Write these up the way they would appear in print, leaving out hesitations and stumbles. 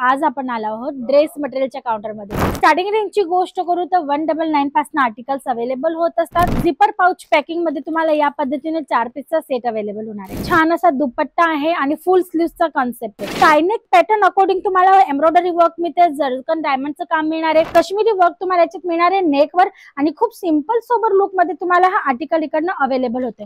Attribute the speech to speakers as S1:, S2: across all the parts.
S1: आज आपण आलो आहोत ड्रेस मटेरियलच्या काउंटरमध्ये। स्टार्टिंग रेंजची गोष्ट करू तर 199 पासून आर्टिकल्स अवेलेबल होत असतात। झिपर पाउच पॅकिंग मध्ये तुम्हाला या पद्धतीने 4 पीसचा सेट अवेलेबल होणार आहे। छान असा दुपट्टा आहे आणि फुल स्लीव्हचा कॉन्सेप्ट आहे। स्कायनेक पॅटर्न अकॉर्डिंग तुम्हाला एम्ब्रॉयडरी वर्क मिळते, जरकन डायमंडचं काम मिळणार आहे, काश्मीरी वर्क तुम्हाला याच्यात मिळणार आहे नेकवर आणि खूप सिंपल सोबर लुक मध्ये तुम्हाला हा आर्टिकल इकडनं अवेलेबल होते।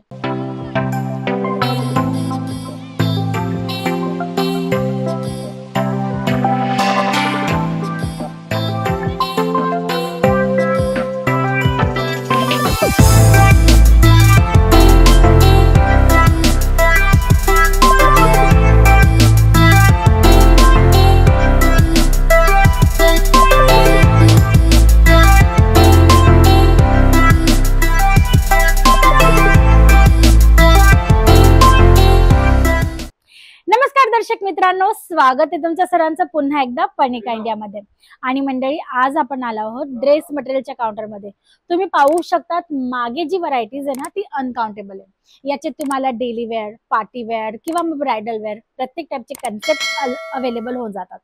S1: नमस्कार दर्शक मित्रांनो, स्वागत आहे तुमच्या सर्वांचं पुन्हा एकदा पनिका इंडियामध्ये। आणि मंडळी, आज आपण आलो आहोत ड्रेस मटेरियलच्या काउंटरमध्ये। तुम्ही पाहू शकतात मागे जी व्हरायटीज आहे ना ती अनकाउंटेबल आहे। याच्यात तुम्हाला डेली वेअर, पार्टी वेअर किंवा ब्रायडल वेअर प्रत्येक टाइपचे कन्सेप्ट अवेलेबल होऊन जातात।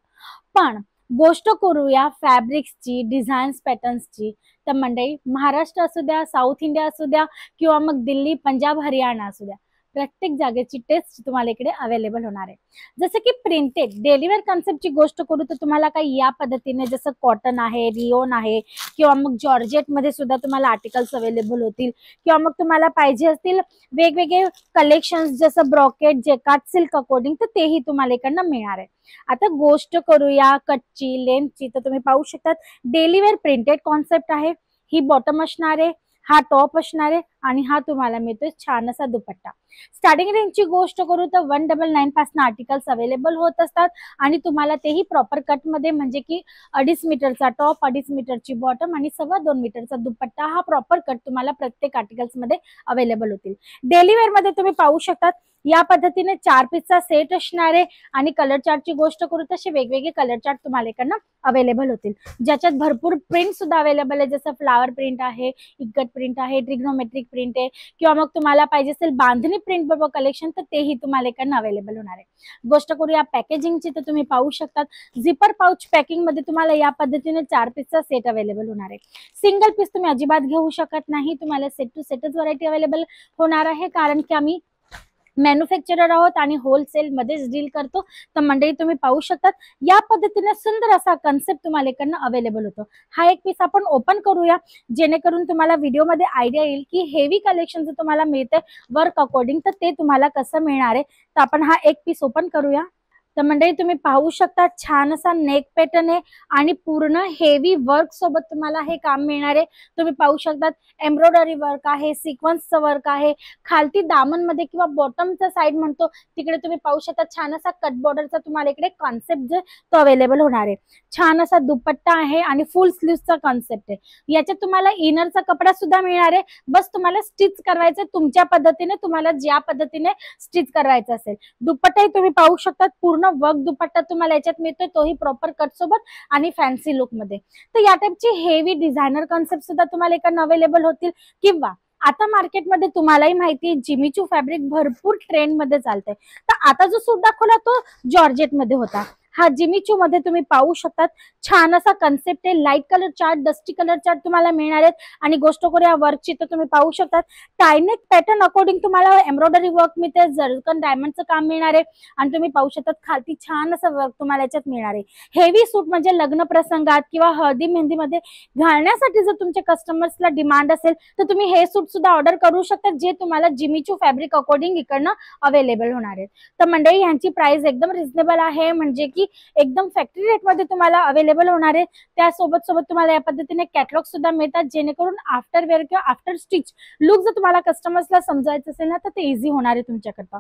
S1: पण गोष्ट करूया फॅब्रिक्सची, डिझाईन्स, पॅटर्न्सची, तर मंडळी महाराष्ट्र असू द्या, साऊथ इंडिया असू द्या किंवा मग दिल्ली, पंजाब, हरियाणा असू द्या, प्रत्येक जागेची टेस्ट तुम्हाला इकडे अवेलेबल होणार आहे। जसं की प्रिंटेड डेलीवेअर कॉन्सेप्टची गोष्ट करू तर तुम्हाला काही या पद्धतीने जसं कॉटन आहे, रिओन आहे किंवा मग जॉर्जेट मध्ये सुद्धा तुम्हाला आर्टिकल्स अवेलेबल होतील किंवा मग तुम्हाला पाहिजे असतील वेगवेगळे कलेक्शन्स जसं ब्रॉकेट, जेकार्ड, सिल्क अकॉर्डिंग, तर तेही तुम्हाला इकडनं मिळणार आहे। आता गोष्ट करूया कटची, लेंथची, तर तुम्ही पाहू शकता डेलीवेअर प्रिंटेड कॉन्सेप्ट आहे। ही बॉटम असणार आहे, हा टॉप असणार आहे आणि हा तुम्हाला मिळतोय छान असा दुपट्टा। स्टार्टिंग रेंजची गोष्ट करू तर 199 पासून आर्टिकल्स अवेलेबल होत असतात आणि तुम्हाला तेही प्रॉपर कट मध्ये, म्हणजे की 2.5 मीटरचा टॉप, 2.5 मीटरची बॉटम आणि 2.25 मीटरचा दुपट्टा, हा प्रॉपर कट तुम्हाला प्रत्येक आर्टिकल्स मध्ये अवेलेबल होतील। डेली वेअर मध्ये तुम्ही पाहू शकता या पद्धतीने 4 पीसचा सेट असणार आहे आणि कलर चार्टची गोष्ट करू तसे वेगवेगळे कलर चार्ट तुम्हाला इकडनं अवेलेबल होतील, ज्याच्यात भरपूर प्रिंट सुद्धा अवेलेबल आहे। जसं फ्लावर प्रिंट आहे, इक्कट प्रिंट आहे, ट्रिग्नोमेट्रिक प्रिंट आहे किंवा मग तुम्हाला पाहिजे असेल बांधणी प्रिंट बरोबर कलेक्शन, तर तेही तुम्हाला इकडनं अवेलेबल होणार आहे। गोष्ट करूया पॅकेजिंगची तर तुम्ही पाहू शकता झिपर पाउच पॅकिंग मध्ये तुम्हाला या पद्धतीने 4 पीसचा सेट अवेलेबल होणार आहे। सिंगल पीस तुम्ही अजिबात घेऊ शकत नाही, तुम्हाला सेट टू सेटच व्हरायटी अवेलेबल होणार आहे, कारण की आम्ही मॅन्युफॅक्चरर आहोत आणि होलसेल मध्येच डील करतो। तर मंडळी तुम्ही पाहू शकता या पद्धतीने सुंदर असा कन्सेप्ट तुम्हाला इकडनं अवेलेबल होतो। हा एक पीस आपण ओपन करूया जेणेकरून तुम्हाला व्हिडिओमध्ये आयडिया येईल की हेवी कलेक्शन जर तुम्हाला मिळते वर्क अकॉर्डिंग तर ते तुम्हाला कसं मिळणार आहे। तर आपण हा एक पीस ओपन करूया। तर मंडळी तुम्ही पाहू शकता छान असा नेक पॅटर्न आहे आणि पूर्ण हेवी वर्क सोबत तुम्हाला हे काम मिळणार आहे। तुम्ही पाहू शकता एम्ब्रॉयडरी वर्क आहे, सिक्वेन्सचं वर्क आहे, खालती दामन मध्ये किंवा बॉटमचा साइड म्हणतो तिकडे तुम्ही पाहू शकता छान असा कट बॉर्डरचा तुम्हाला इकडे कॉन्सेप्ट जो तो अवेलेबल होणार आहे। छान असा दुपट्टा आहे आणि फुल स्लीव्हचा कॉन्सेप्ट आहे। याच्यात तुम्हाला इनरचा कपडा सुद्धा मिळणार आहे, बस तुम्हाला स्टिच करायचं तुमच्या पद्धतीने, तुम्हाला ज्या पद्धतीने स्टिच करायचं असेल। दुपट्टाही तुम्ही पाहू शकता पूर्ण वर्क दुपट्टा तुम्हाला याच्यात मिळतोय, तोही प्रॉपर कट सोबत आणि फॅन्सी लुक मध्ये। तर या टाइपची हेवी डिझायनर कॉन्सेप्ट सुद्धा तुम्हाला इकडनं अवेलेबल होतील। किंवा आता मार्केटमध्ये तुम्हालाही माहिती जिमीचू फॅब्रिक भरपूर ट्रेंड मध्ये चालतंय, तर आता जो सूट दाखवला तो जॉर्जेट मध्ये होता, हा जिमीचू मध्ये तुम्ही पाहू शकता छान असा कन्सेप्ट आहे। Light colour chart, dusty colour chart तुम्हाला मिळणार आहेत। आणि गोष्ट करूया वर्कची तर तुम्ही पाहू शकता टायनेक पॅटर्न अकॉर्डिंग तुम्हाला एम्ब्रॉयडरी वर्क मिळते, जरकन डायमंडचं काम मिळणार आहे आणि तुम्ही पाहू शकता खालती छान असं वर्क तुम्हाला याच्यात मिळणार आहे। हेवी सूट म्हणजे लग्न प्रसंगात किंवा हळदी मेहंदीमध्ये घालण्यासाठी जर तुमच्या कस्टमर्सला डिमांड असेल तर तुम्ही हे सूट सुद्धा ऑर्डर करू शकता, जे तुम्हाला जिमीचू फॅब्रिक अकॉर्डिंग इकडनं अवेलेबल होणार आहेत। तर मंडळी यांची प्राइस एकदम रिझनेबल आहे, म्हणजे की एकदम फॅक्टरी रेट मध्ये तुम्हाला अवेलेबल होणार आहे। त्यासोबत तुम्हाला या पद्धतीने कॅटलॉग सुद्धा मिळतात, जेणेकरून आफ्टर वेअर किंवा आफ्टर स्टिच लुक जर तुम्हाला कस्टमर्सला समजायचं असेल ना तर ते इझी होणार आहे तुमच्याकरता।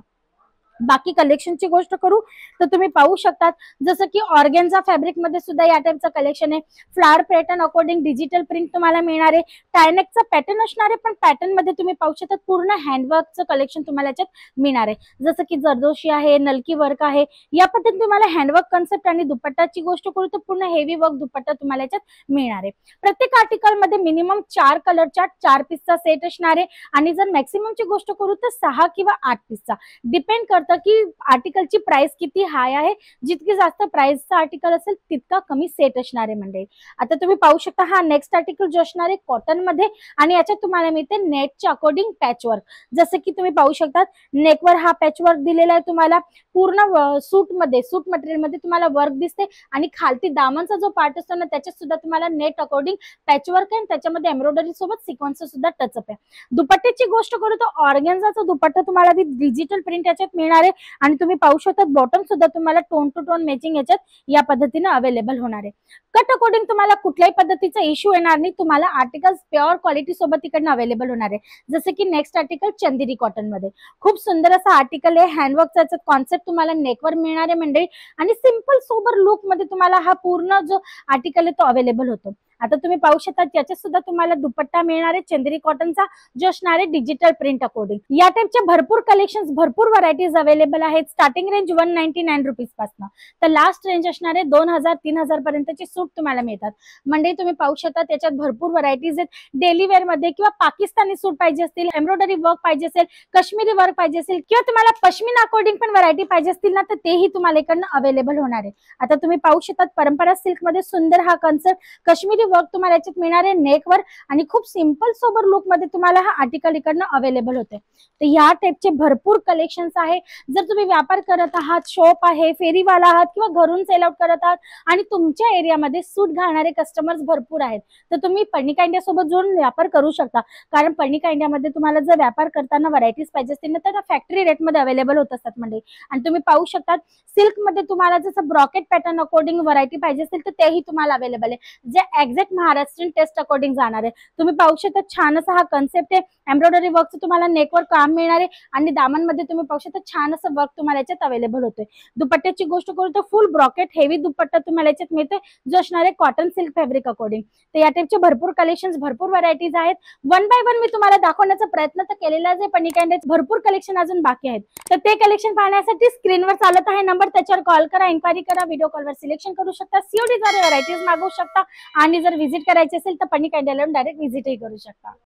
S1: बाकी कलेक्शनची गोष्ट करू तर तुम्ही पाहू शकता जसं की ऑर्गेन्झा फॅब्रिक मध्ये सुद्धा या टाइपचं कलेक्शन आहे। Flower pattern according digital print तुम्हाला मिळणार आहे, टायनेकचा पॅटर्न असणार आहे, पण पॅटर्न मध्ये तुम्ही पाहू शकता पूर्ण हँडवर्कचं कलेक्शन तुम्हाला याच्यात मिळणार आहे। जसं की जरदोशी आहे, नलकी वर्क आहे, या पद्धतीने तुम्हाला हँडवर्क कन्सेप्ट आणि दुपट्टाची गोष्ट करू तर पूर्ण हेवी वर्क दुपट्टा तुम्हाला याच्यात मिळणार आहे। प्रत्येक आर्टिकल मध्ये मिनिमम 4 कलरचा 4 पीसचा सेट असणार आहे आणि जर मॅक्सिममची गोष्ट करू तर 6 किंवा 8 पीसचा डिपेंड करतो होतं की आर्टिकलची प्राइस किती हाय आहे, जितकी जास्त प्राइसचं आर्टिकल असेल तितका कमी सेट असणार आहे मंडळी. आता तुम्ही पाहू शकता हा नेक्स्ट आर्टिकल जो असणार आहे कॉटन मध्ये आणि याच्यात तुम्हाला मिळते नेटच्या अकॉर्डिंग पॅचवर्क. जसं की तुम्ही पाहू शकता नेकवर हा पॅचवर्क दिलेला आहे तुम्हाला, पूर्ण सूट मटेरियल मध्ये तुम्हाला वर्क दिसते आणि खालती दामनचा जो पार्ट असतो ना त्याच्यात सुद्धा तुम्हाला नेट अकॉर्डिंग पॅचवर्क आहे, त्याच्यामध्ये एम्ब्रॉयडरी सोबत सिक्वेन्स सुद्धा टचअप आहे. दुपट्ट्याची गोष्ट करू तर ऑर्गेन्झाचा दुपट्टा तुम्हाला विथ डिजिटल प्रिंट याच्यात मिळणार आहे आणि तुम्ही पाहू शकता बॉटम सुद्धा तुम्हाला टोन टू टोन मॅचिंग याच्यात या पद्धतीने अवेलेबल होणार आहे. कट अकॉर्डिंग तुम्हाला कुठल्याही पद्धतीचा इश्यू येणार नाही, तुम्हाला आर्टिकल प्युअर क्वालिटी सोबत इकडनं अवेलेबल होणार आहे. जसं की नेक्स्ट आर्टिकल चंदेरी कॉटन मध्ये खूप सुंदर असा आर्टिकल आहे. हँडवर्कचा कॉन्सेप्ट तुम्हाला नेकवर मिळणार आहे मंडळी आणि सिंपल सोबर लुक मध्ये तुम्हाला हा पूर्ण जो आर्टिकल आहे तो अवेलेबल होतो. आता तुम्ही पाहू शकता त्याच्यात सुद्धा तुम्हाला दुपट्टा मिळणार आहे चंदेरी कॉटनचा जो असणार आहे डिजिटल प्रिंट अकॉर्डिंग. या टाइपचे भरपूर कलेक्शन्स भरपूर व्हरायटीज अवेलेबल आहेत. स्टार्टिंग रेंज 199 रुपीज पासून तर लास्ट रेंज असणार आहे 2000-3000 पर्यंतचे सूट तुम्हाला मिळतात. म्हणजे तुम्ही पाहू शकता त्याच्यात भरपूर व्हरायटीज आहेत. डेली वेअर मध्ये किंवा पाकिस्तानी सूट पाहिजे असतील, एम्ब्रॉयडरी वर्क पाहिजे असेल, काश्मीरी वर्क पाहिजे असेल किंवा तुम्हाला पश्मिना अकॉर्डिंग पण व्हरायटी पाहिजे असतील ना तर तेही तुम्हाला इकडनं अवेलेबल होणार आहे. आता तुम्ही पाहू शकता परंपरा सिल्क मध्ये सुंदर हा कॉन्सेप्ट काश्मीरी वर्क तुम्हाला याच्यात मिळणार आहे नेकवर आणि खूप सिंपल सोबर लुक मध्ये तुम्हाला हा आर्टिकल इकडनं अवेलेबल होते. तर या टाइपचे भरपूर कलेक्शन्स आहे. जर तुम्ही व्यापार करत आहात, शॉप आहे, फेरीवाला आहात किंवा घरून सेल आउट करत आहात आणि तुमच्या एरियामध्ये सूट घालणारे कस्टमर्स भरपूर आहेत तर तुम्ही पर्णिका इंडिया सोबत जोडून व्यापार करू शकता. कारण पर्णिका इंडियामध्ये तुम्हाला जर व्यापार करताना व्हरायटीज पाहिजे असतील ना तर फॅक्टरी रेट मध्ये अवेलेबल होत असतात म्हणजे. आणि तुम्ही पाहू शकता सिल्क मध्ये तुम्हाला जसं ब्रॉकेट पॅटर्न अकॉर्डिंग व्हरायटी पाहिजे असेल तर तेही तुम्हाला अवेलेबल आहे जे एक्झॅक्ट महाराष्ट्रीयन टेस्ट अकॉर्डिंग जाणार आहे. तुम्ही पाहू शकता छान असा हा कॉन्सेप्ट आहे. एम्ब्रॉयडरी वर्कचं तुम्हाला नेकवर काम मिळणार आहे आणि दामनमध्ये तुम्ही पाहू शकता छान असं वर्क तुम्हाला याच्यात अवेलेबल होतोय. दुपट्ट्याची गोष्ट करू तर फुल ब्रॉकेट हेवी दुपट्टा तुम्हाला याच्यात मिळतोय जो असणार आहे कॉटन सिल्क फॅब्रिक अकॉर्डिंग. तर या टाइपचे भरपूर कलेक्शन्स भरपूर व्हरायटीज आहेत. वन बाय वन मी तुम्हाला दाखवण्याचा प्रयत्न तर केलेलाच आहे पण भरपूर कलेक्शन अजून बाकी आहेत. तर ते कलेक्शन पाहण्यासाठी स्क्रीनवर चालत आहे नंबर त्याच्यावर कॉल करा, इन्क्वायरी करा, व्हिडिओ कॉलवर सिलेक्शन करू शकता, सीओडी द्वारे व्हरायटीज मागवू शकता आणि जर व्हिजिट करायची असेल तर पर्णिका इंडियाला डायरेक्ट व्हिजिटही करू शकता.